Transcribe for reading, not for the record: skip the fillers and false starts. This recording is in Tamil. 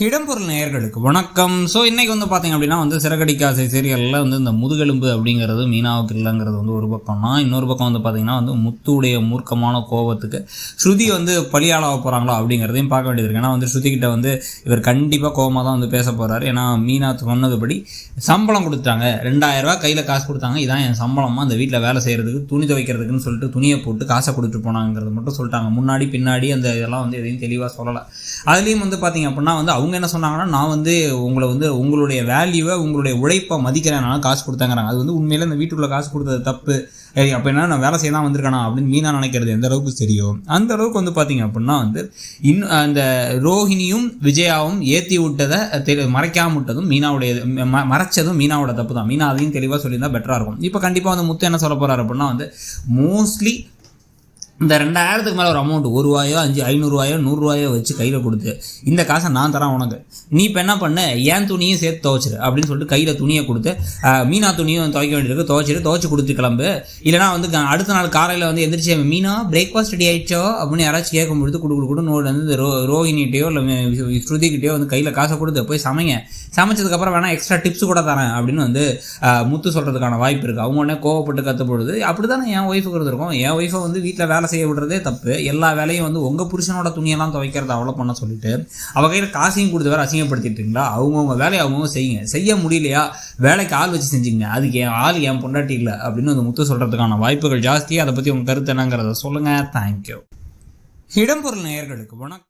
இடம்பொருள் நேயர்களுக்கு வணக்கம். ஸோ இன்றைக்கி பார்த்தீங்க அப்படின்னா சிறகடிக்க ஆசை சீரியலில் இந்த முதுகெலும்பு அப்படிங்கிறது மீனாவுக்கு இல்லைங்கிறது ஒரு பக்கம்னா, இன்னொரு பக்கம் பார்த்தீங்கன்னா முத்துடைய மூர்க்கமான கோபத்துக்கு ஸ்ருதி பலியாளாக போகிறாங்களோ அப்படிங்கிறதையும் பார்க்க வேண்டியது இருக்குது. ஏன்னா ஸ்ருதிக்கிட்ட இவர் கண்டிப்பாக கோபமாக தான் பேச போகிறாரு. ஏன்னா மீனா சொன்னதுபடி சம்பளம் கொடுத்தாங்க, 2000 ரூபா கையில் காசு கொடுத்தாங்க, இதான் என் சம்பளமாக அந்த வீட்டில் வேலை செய்கிறதுக்கு துணி துவைக்கிறதுக்குன்னு சொல்லிட்டு துணியை போட்டு காசை கொடுத்துட்டு போனாங்கிறது மட்டும் சொல்லிட்டாங்க. முன்னாடி பின்னாடி அந்த இதெல்லாம் எதையும் தெளிவாக சொல்லலை. அதுலேயும் பார்த்தீங்க அப்படின்னா அவங்க என்ன சொன்னாங்கன்னா, நான் உங்களை உங்களுடைய வேல்யூவை உங்களுடைய உழைப்பை மதிக்கிறேனால காசு கொடுத்தாங்கிறாங்க. அது உண்மையிலே இந்த வீட்டுக்குள்ளே காசு கொடுத்தது தப்பு. அப்போ என்ன நான் வேலை செய்ய தான் வந்திருக்கானா அப்படின்னு மீனா நினைக்கிறது எந்த அளவுக்கு சரியோ அந்த அளவுக்கு பார்த்தீங்க அப்படின்னா இன்னும் அந்த ரோஹிணியும் விஜயாவும் ஏற்றி விட்டதை மறைக்காம விட்டதும் மீனாவுடைய மறைச்சதும் மீனாவோட தப்பு தான். மீனா அதையும் தெளிவாக சொல்லியிருந்தால் பெட்டராக இருக்கும். இப்போ கண்டிப்பாக முத்து என்ன சொல்ல போகிறாரு அப்படின்னா மோஸ்ட்லி இந்த 2000க்கு மேலே ஒரு அமௌண்ட், 1 ரூபாயோ 500 ரூபாயோ 100 ரூபாயோ வச்சு கையில் கொடுத்து இந்த காசை நான் தரேன் உனக்கு, நீ இப்போ என்ன பண்ண ஏன் துணியும் சேர்த்து துவைச்சிரு அப்படின்னு சொல்லிட்டு கையில் துணியை கொடுத்து மீனா துணியும் துவைக்க வேண்டியிருக்கு, துவைச்சி கொடுத்து கிளம்பு. இல்லைனா அடுத்த நாள் காலையில் எந்திரிச்சு மீனா பிரேக்ஃபாஸ்ட் ரெடி ஆகிடுச்சோ அப்படின்னு யாராச்சும் கேட்கும்பொழுது கொடுத்து இந்த ரோஹினிகிட்டையோ இல்லை ஸ்ருதிக்கிட்டையோ கையில் காசை கொடுத்து போய் சமைங்க, சமைச்சதுக்கப்புறம் வேணால் எக்ஸ்ட்ரா டிப்ஸ் கூட தரேன் அப்படின்னு முத்து சொல்கிறதுக்கான வாய்ப்பு இருக்குது. அவங்க உடனே கோவப்பட்டு கற்றுப்பொழுது அப்படி தானே என் ஒய்ஃபுக்கு இருந்திருக்கும். என் ஒய்ஃபை வீட்டில் வேலை செய்ய விடுறதே தப்பு, எல்லா வேலையும் உங்கள் புருஷனோட துணியெல்லாம் துவைக்கிறத அவ்வளோ பண்ண சொல்லிட்டு அவ கையில் காசையும் கொடுத்து வேறு அசிங்கப்படுத்திட்டுங்களா? அவங்கவுங்க வேலையை அவங்கவுங்க செய்யுங்க, செய்ய முடியலையா வேலைக்கு ஆள் வச்சு செஞ்சுங்க, அதுக்கு என் பொண்டாட்டி இல்லை அப்படின்னு முத்து சொல்கிறதுக்கான வாய்ப்புகள் ஜாஸ்தி. அதை பற்றி உங்கள் கருத்து என்னங்கிறத சொல்லுங்கள். தேங்க்யூ. இடம்பொருள் நேயர்களுக்கு வணக்கம்.